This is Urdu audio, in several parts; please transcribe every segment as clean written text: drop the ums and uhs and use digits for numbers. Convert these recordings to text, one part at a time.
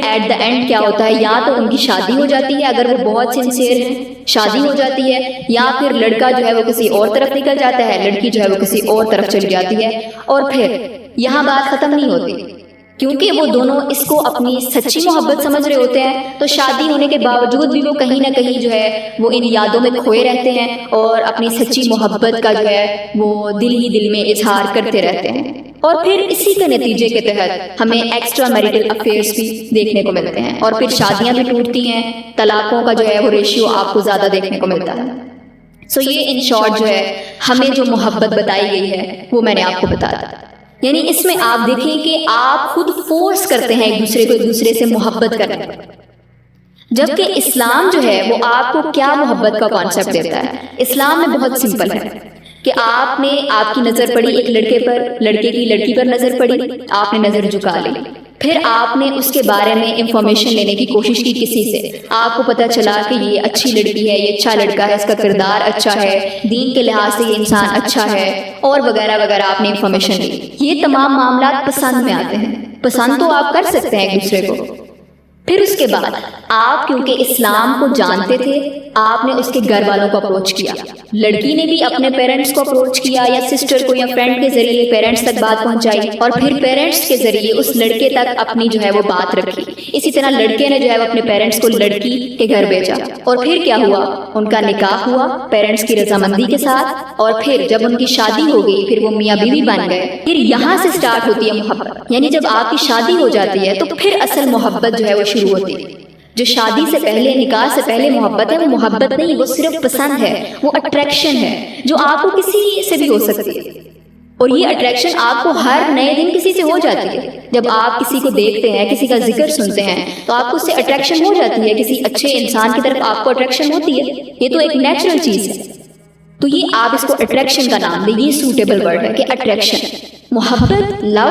ایٹ دا اینڈ کیا ہوتا ہے، یا تو ان کی شادی ہو جاتی ہے اگر وہ بہت سنسیئر ہیں، شادی ہو جاتی ہے، یا پھر لڑکا جو ہے وہ کسی اور طرف نکل جاتا ہے، لڑکی جو ہے وہ کسی اور طرف چلی جاتی ہے، اور پھر یہاں بات ختم نہیں ہوتی کیونکہ وہ دونوں اس کو اپنی سچی محبت سمجھ رہے ہوتے ہیں، تو شادی ہونے کے باوجود بھی وہ کہیں نہ کہیں جو ہے وہ ان یادوں میں کھوئے رہتے ہیں اور اپنی سچی محبت کا جو ہے وہ دل ہی دل میں اظہار کرتے رہتے ہیں، اور پھر اسی کے نتیجے کے تحت ہمیں ایکسٹرا میریٹل افیئرس بھی دیکھنے کو ملتے ہیں، اور پھر شادیاں بھی ٹوٹتی ہیں، طلاقوں کا جو ہے وہ ریشیو آپ کو زیادہ دیکھنے کو ملتا ہے۔ سو یہ ان شارٹ جو ہے ہمیں جو محبت بتائی گئی ہے وہ میں نے آپ کو بتا دیا، یعنی اس میں آپ دیکھیں کہ آپ خود فورس کرتے ہیں ایک دوسرے کو ایک دوسرے سے محبت کرنے پر، جبکہ اسلام جو ہے وہ آپ کو کیا محبت کا کانسیپٹ دیتا ہے۔ اسلام میں بہت سمپل ہے کہ آپ کی نظر پڑی ایک لڑکے پر، لڑکے کی لڑکی پر نظر پڑی، آپ نے نظر جھکا لی، پھر آپ نے اس کے بارے میں انفارمیشن لینے کی کوشش کی کسی سے، آپ کو پتہ چلا کہ یہ اچھی لڑکی ہے، یہ اچھا لڑکا ہے، اس کا کردار اچھا ہے، دین کے لحاظ سے یہ انسان اچھا ہے، اور وغیرہ وغیرہ آپ نے انفارمیشن لی۔ یہ تمام معاملات پسند میں آتے ہیں، پسند تو آپ کر سکتے ہیں ایک دوسرے کو۔ پھر اس کے بعد آپ کیونکہ اسلام کو جانتے تھے، آپ نے اس کے گھر والوں کو اپروچ کیا، لڑکی نے بھی اپنے پیرنٹس کو اپروچ کیا یا سسٹر کو یا فرینڈ کے ذریعے پیرنٹس تک بات پہنچائی، اور پھر پیرنٹس کے ذریعے اس لڑکے تک اپنی جو ہے وہ بات رکھی، اسی طرح لڑکے نے جو ہے وہ اپنے پیرنٹس کو لڑکی کے گھر بھیجا، اور پھر کیا ہوا، ان کا نکاح ہوا پیرنٹس کی رضامندی کے ساتھ، اور پھر جب ان کی شادی ہو گئی پھر وہ میاں بیوی بن گئے۔ پھر یہاں سے سٹارٹ ہوتی ہے محبت، یعنی جب آپ کی شادی ہو جاتی ہے تو پھر اصل محبت جو ہے وہ شروع ہوتی ہے۔ جو شادی سے پہلے، نکاح سے پہلے محبت ہے وہ محبت نہیں، وہ صرف پسند ہے، وہ اٹریکشن ہے جو آپ کو کسی سے بھی ہو سکتی ہے، اور یہ اٹریکشن آپ کو ہر نئے دن کسی سے ہو جاتی ہے۔ جب آپ کسی کو دیکھتے ہیں، کسی کا ذکر سنتے ہیں تو آپ کو اس سے اٹریکشن ہو جاتی ہے، کسی اچھے انسان کی طرف آپ کو اٹریکشن ہوتی ہے، یہ تو ایک نیچرل چیز ہے۔ تو یہ آپ اس کو اٹریکشن کا نام دیں، یہ سوٹیبل ورڈ ہے کہ اٹریکشن۔ محبت، لو،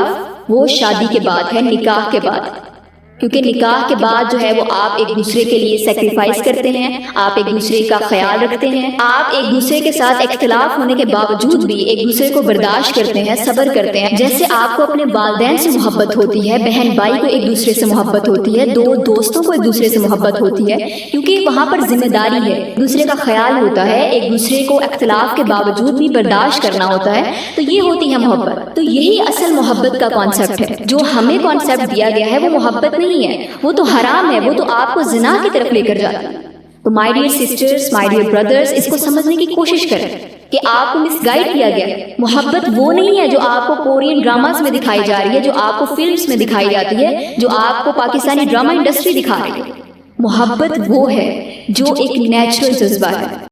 وہ شادی کے بعد ہے، نکاح کے بعد، کیونکہ نکاح کے بعد جو ہے وہ آپ ایک دوسرے کے لیے سیکریفائس کرتے ہیں، آپ ایک دوسرے کا خیال رکھتے ہیں، آپ ایک دوسرے کے ساتھ اختلاف ہونے کے باوجود بھی ایک دوسرے کو برداشت کرتے ہیں، صبر کرتے ہیں۔ جیسے آپ کو اپنے والدین سے محبت ہوتی ہے، بہن بھائی کو ایک دوسرے سے محبت ہوتی ہے، دو دوستوں کو ایک دوسرے سے محبت ہوتی ہے، کیونکہ وہاں پر ذمہ داری ہے، ایک دوسرے کا خیال ہوتا ہے، ایک دوسرے کو اختلاف کے باوجود بھی برداشت کرنا ہوتا ہے، تو یہ ہوتی ہے محبت۔ تو یہی اصل محبت کا کانسیپٹ ہے۔ جو ہمیں کانسیپٹ دیا گیا ہے وہ محبت نہیں ہے، وہ تو حرام ہے، وہ تو آپ کو زنا کی طرف لے کر جاتا ہے۔ تو my dear sisters, my dear brothers, اس کو سمجھنے کی کوشش کریں کہ آپ کو مس گائیڈ کیا گیا ہے۔ محبت وہ نہیں ہے جو آپ کو کورین ڈراماز میں دکھائی جا رہی ہے، جو آپ کو فلمز میں دکھائی جاتی ہے، جو آپ کو پاکستانی ڈرامہ انڈسٹری دکھا رہی ہے۔ محبت وہ ہے جو ایک نیچرل جذبہ ہے۔